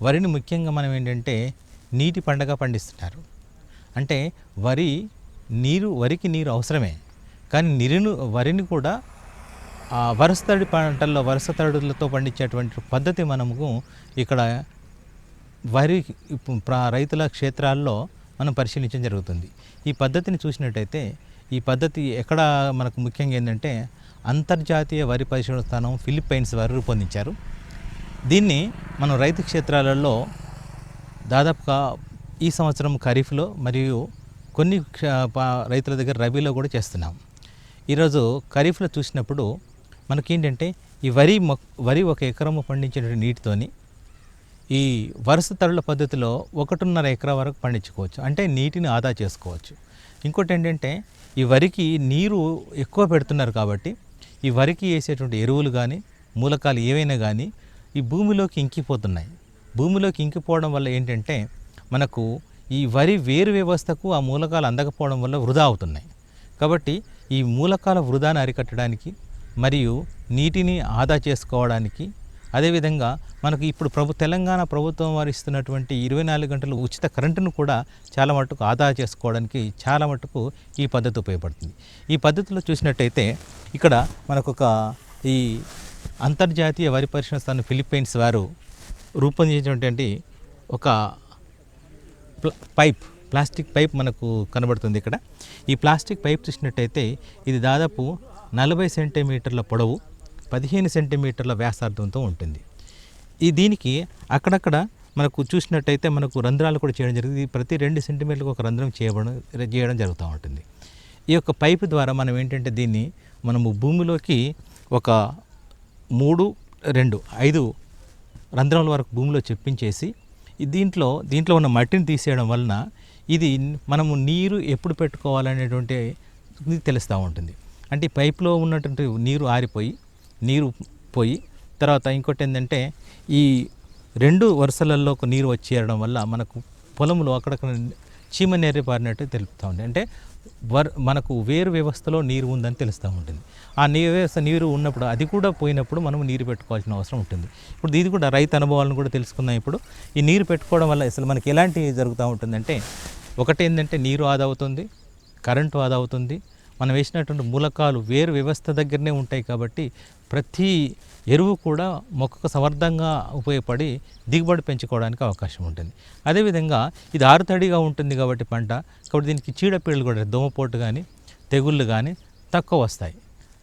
వరిని ముఖ్యంగా మనం ఏంటంటే నీటి పంటగా పండిస్తున్నారు. అంటే వరికి నీరు అవసరమే, కానీ వరిని కూడా వరుసతడి పంటల్లో వరుస తడులతో పండించేటువంటి పద్ధతి మనము ఇక్కడ రైతుల క్షేత్రాల్లో మనం పరిశీలించడం జరుగుతుంది. ఈ పద్ధతిని చూసినట్టయితే ఈ పద్ధతి ఎక్కడ మనకు ముఖ్యంగా ఏంటంటే అంతర్జాతీయ వరి పరిశోధన స్థానం ఫిలిప్పైన్స్ వారు రూపొందించారు. దీన్ని మనం రైతు క్షేత్రాలలో దాదాపుగా ఈ సంవత్సరం ఖరీఫ్లో మరియు కొన్ని రైతుల దగ్గర రబీలో కూడా చేస్తున్నాం. ఈరోజు ఖరీఫ్లో చూసినప్పుడు మనకేంటంటే ఈ వరి ఒక ఎకరము పండించిన నీటితోని ఈ వరుస తడుల పద్ధతిలో 1.5 ఎకరా వరకు పండించుకోవచ్చు. అంటే నీటిని ఆదా చేసుకోవచ్చు. ఇంకోటి ఏంటంటే ఈ వరికి నీరు ఎక్కువ పెడుతున్నారు కాబట్టి ఈ వరికి వేసేటువంటి ఎరువులు కానీ మూలకాలు ఏవైనా కానీ ఈ భూమిలోకి ఇంకిపోతున్నాయి. భూమిలోకి ఇంకిపోవడం వల్ల ఏంటంటే మనకు ఈ వరి వేరు వ్యవస్థకు ఆ మూలకాలు అందకపోవడం వల్ల వృధా అవుతున్నాయి. కాబట్టి ఈ మూలకాల వృధాను అరికట్టడానికి మరియు నీటిని ఆదా చేసుకోవడానికి, అదేవిధంగా మనకు ఇప్పుడు తెలంగాణ ప్రభుత్వం వారు ఇస్తున్నటువంటి 24 గంటలు ఉచిత కరెంటును కూడా చాలా మటుకు ఆదా చేసుకోవడానికి చాలా మటుకు ఈ పద్ధతి ఉపయోగపడుతుంది. ఈ పద్ధతిలో చూసినట్టయితే ఇక్కడ మనకొక ఈ అంతర్జాతీయ వరి పరిశోధన స్థానం ఫిలిప్పైన్స్ వారు రూపొందించినటువంటి ఒక ప్లాస్టిక్ పైప్ మనకు కనబడుతుంది. ఇక్కడ ఈ ప్లాస్టిక్ పైప్ చూసినట్టయితే ఇది దాదాపు 40 సెంటీమీటర్ల పొడవు, 15 సెంటీమీటర్ల వ్యాసార్థంతో ఉంటుంది. దీనికి అక్కడక్కడ మనకు చూసినట్టయితే మనకు రంధ్రాలు కూడా చేయడం జరిగింది. ప్రతి 2 సెంటీమీటర్లకు ఒక రంధ్రం చేయడం జరుగుతూ ఉంటుంది. ఈ యొక్క పైపు ద్వారా మనం ఏంటంటే దీన్ని మనము భూమిలోకి ఒక 5 రంధ్రాల వరకు భూమిలో చెప్పించేసి దీంట్లో ఉన్న మట్టిని తీసేయడం వలన ఇది మనము నీరు ఎప్పుడు పెట్టుకోవాలనేటువంటి తెలుస్తూ ఉంటుంది. అంటే పైపులో ఉన్నటువంటి నీరు పోయి తర్వాత ఇంకోటి ఏంటంటే ఈ 2 వరుసలలో నీరు వచ్చేయడం వల్ల మనకు పొలంలో అక్కడక్కడ చీమ నేర్రి పారినట్టు తెలుపుతూ ఉంటుంది. అంటే మనకు వేరు వ్యవస్థలో నీరు ఉందని తెలుస్తూ ఉంటుంది. ఆ నీరు ఉన్నప్పుడు అది కూడా పోయినప్పుడు మనం నీరు పెట్టుకోవాల్సిన అవసరం ఉంటుంది. ఇప్పుడు ఇది కూడా రైతు అనుభవాలను కూడా తెలుసుకుందాం. ఇప్పుడు ఈ నీరు పెట్టుకోవడం వల్ల అసలు మనకి ఎలాంటి జరుగుతూ ఉంటుందంటే ఒకటి ఏంటంటే నీరు ఆదా అవుతుంది, కరెంటు ఆదా అవుతుంది. మనం వేసినటువంటి మూలకాలు వేరు వ్యవస్థ దగ్గరనే ఉంటాయి కాబట్టి ప్రతి ఎరువు కూడా మొక్కకు సమర్థంగా ఉపయోగపడి దిగుబడి పెంచుకోవడానికి అవకాశం ఉంటుంది. అదేవిధంగా ఇది ఆరుతడిగా ఉంటుంది కాబట్టి పంట, కాబట్టి దీనికి చీడపీడలు కూడా దోమపోటు కానీ తెగుళ్ళు కానీ తక్కువ వస్తాయి.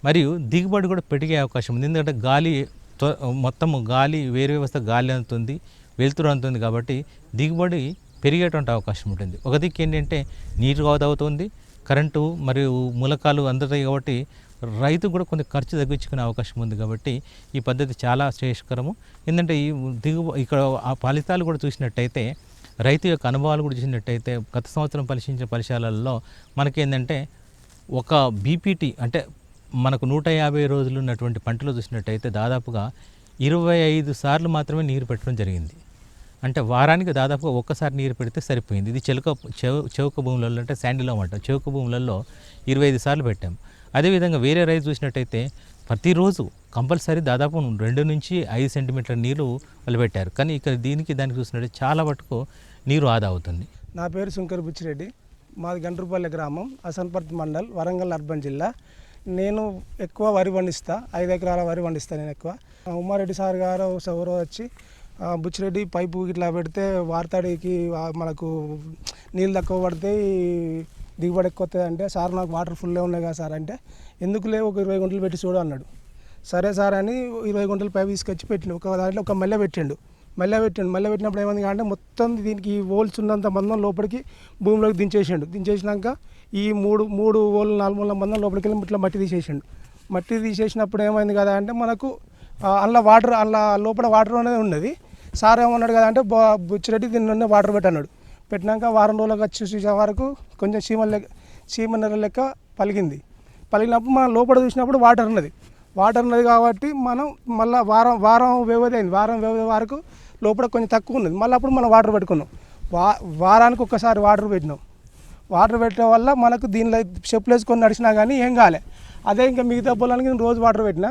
మరియు దిగుబడి కూడా పెరిగే అవకాశం ఉంది. ఎందుకంటే గాలి వేరు వ్యవస్థ గాలి అందుతుంది, వెలుతురు అందుతుంది కాబట్టి దిగుబడి పెరిగేటువంటి అవకాశం ఉంటుంది. ఒక దిక్కు ఏంటంటే నీరు ఆదా అవుతుంది, కరెంటు మరియు మూలకాలు అందుతాయి కాబట్టి రైతు కూడా కొంత ఖర్చు తగ్గించుకునే అవకాశం ఉంది. కాబట్టి ఈ పద్ధతి చాలా శ్రేయస్కరము. ఏంటంటే ఇక్కడ ఆ ఫలితాలు కూడా చూసినట్టయితే రైతు యొక్క అనుభవాలు కూడా చూసినట్టయితే గత సంవత్సరం పరిశీలించిన పరిశీలనలో మనకేంటంటే ఒక బీపీటీ అంటే మనకు 150 రోజులు ఉన్నటువంటి పంటలో చూసినట్టయితే దాదాపుగా 25 సార్లు మాత్రమే నీరు పెట్టడం జరిగింది. అంటే వారానికి దాదాపుగా ఒక్కసారి నీరు పెడితే సరిపోయింది. ఇది చౌక భూములలో అంటే శాండిలో అంటాం, చౌక భూములలో 25 సార్లు పెట్టాం. అదేవిధంగా వేరే రైతు చూసినట్టయితే ప్రతిరోజు కంపల్సరీ దాదాపు 2 నుంచి 5 సెంటీమీటర్ల నీరు వాళ్ళు పెట్టారు. కానీ ఇక్కడ దానికి చూసినట్టు చాలా మటుకు నీరు ఆదా అవుతుంది. నా పేరు శంకర్ బుచ్చిరెడ్డి, మాది గండ్రుపల్లి గ్రామం, అసన్పర్తి మండల్, వరంగల్ అర్బన్ జిల్లా. నేను ఎక్కువ వరి పండిస్తా, 5 ఎకరాల వరి పండిస్తాను నేను ఎక్కువ. ఉమ్మారెడ్డి సార్ గారు ఎవరో వచ్చి బుచ్చిరెడ్డి పైపు ఇట్లా పెడితే వారతడికి మనకు నీళ్ళు తక్కువ పడితే దిగుబడి ఎక్కువ వస్తుంది అంటే, సార్ నాకు వాటర్ ఫుల్లే ఉన్నాయి కదా సార్ అంటే, ఎందుకులే ఒక 20 గుంటలు పెట్టి చూడు అన్నాడు. సరే సార్ అని 20 గుంటలు పైపు తీసుకొచ్చి పెట్టిండు. ఒక దాంట్లో ఒక మల్లె పెట్టినప్పుడు ఏమైంది అంటే మొత్తం దీనికి హోల్స్ ఉన్నంత మందం లోపలికి భూమిలోకి దించేసినాక ఈ మూడు హోల్ 4 మూల మందం లోపలికి వెళ్ళి ఇట్లా మట్టి తీసేసినప్పుడు ఏమైంది కదా అంటే మనకు అందులో లోపల వాటర్ అనేది ఉన్నది. సార్ ఏమన్నాడు కదా అంటే బుచ్చిరెడ్డి దీన్ని వాటర్ పెట్టన్నాడు. పెట్టినాక వారం రోజులకు వచ్చి చూసే వరకు కొంచెం చీమనెర లెక్క పలిగినప్పుడు మనం లోపల చూసినప్పుడు వాటర్ ఉన్నది కాబట్టి మనం మళ్ళీ వారం వ్యవధి అయింది. వారం వ్యవధి వరకు లోపల కొంచెం తక్కువ ఉన్నది. మళ్ళీ అప్పుడు మనం వాటర్ పెట్టుకున్నాం. వారానికి ఒక్కసారి వాటర్ పెట్టడం వల్ల మనకు దీనిలో చెప్పులు వేసుకొని నడిచినా కానీ ఏం కాలే. అదే ఇంకా మిగతా పొలానికి రోజు వాటర్ పెట్టినా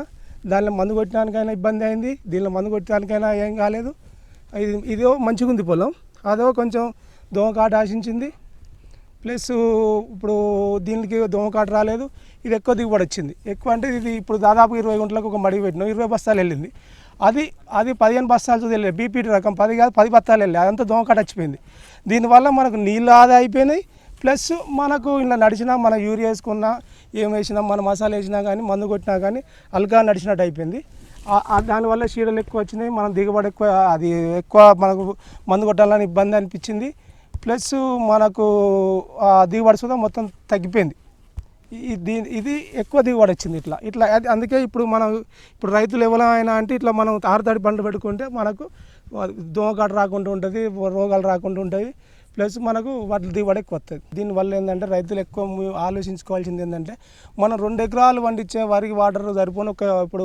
దానిలో మందు కొట్టడానికైనా ఇబ్బంది అయింది, దీనిలో మందు కొట్టడానికైనా ఏం కాలేదు. ఇదో మంచిగా ఉంది పొలం, అదో కొంచెం దోమకాట ఆశించింది. ప్లస్ ఇప్పుడు దీనికి దోమకాట రాలేదు. ఇది ఎక్కువ దిగుబడి వచ్చింది. ఎక్కువ అంటే ఇది ఇప్పుడు దాదాపు 20 గుంటలకు ఒక మడికి పెట్టినాం, 20 బస్తాలు వెళ్ళింది. అది 15 బస్తాలతో వెళ్ళింది. బీపీటీ రకం 10 కాదు 10 బస్తాలు వెళ్ళాయి. అదంతా దోమకాట వచ్చిపోయింది. దీనివల్ల మనకు నీళ్ళు ఆదా అయిపోయినాయి. ప్లస్ మనకు ఇలా నడిచినా మన యూరియా వేసుకున్నా, ఏం వేసినా, మన మసాలా వేసినా కానీ, మందు కొట్టినా కానీ అల్గా నడిచినట్టు అయిపోయింది. దానివల్ల చీడలు ఎక్కువ వచ్చినాయి. మనం దిగుబడి ఎక్కువ, అది ఎక్కువ మనకు మందు కొట్టాలని ఇబ్బంది అనిపించింది. ప్లస్ మనకు దిగుబడి సుధా మొత్తం తగ్గిపోయింది. ఇది ఎక్కువ దిగుబడి వచ్చింది. ఇట్లా అందుకే ఇప్పుడు మనం రైతులు ఎవరైనా అంటే ఇట్లా మనం ఆరుతడి పంటలు పెట్టుకుంటే మనకు దోమకాట రాకుండా ఉంటుంది, రోగాలు రాకుండా ఉంటాయి. ప్లస్ మనకు వాటి దిగుబడి ఎక్కువ వస్తుంది. దీనివల్ల ఏంటంటే రైతులు ఎక్కువ ఆలోచించుకోవాల్సింది ఏంటంటే, మనం 2 ఎకరాలు పండించే వరికి వాటర్ సరిపోను. ఇప్పుడు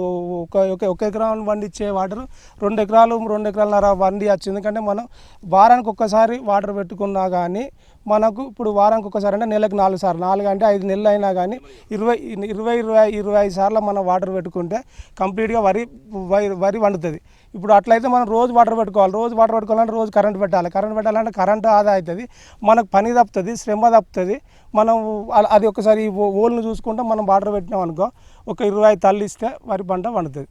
ఒక ఎకరం పండించే వాటర్ 2 ఎకరాలు 2 ఎకరాలన్నర పండియచ్చు. ఎందుకంటే మనం వారానికి ఒక్కసారి వాటర్ పెట్టుకున్నా కానీ మనకు ఇప్పుడు వారానికి ఒక్కసారి అంటే నెలకు 4 సార్లు, 4 అంటే 5 నెలలు అయినా కానీ 25 సార్లు మనం వాటర్ పెట్టుకుంటే కంప్లీట్గా వరి వండుతుంది. ఇప్పుడు అట్లయితే మనం రోజు వాటర్ పెట్టుకోవాలి. రోజు వాటర్ పెట్టుకోవాలంటే రోజు కరెంట్ పెట్టాలంటే కరెంట్ ఆదా అవుతుంది. మనకు పని తప్పుతుంది, శ్రమ తప్పుతుంది. మనం అది ఒకసారి ఓల్ని చూసుకుంటే మనం వాటర్ పెట్టినాం అనుకో, ఒక 25 తల్లి ఇస్తే వరి పంట పండుతుంది.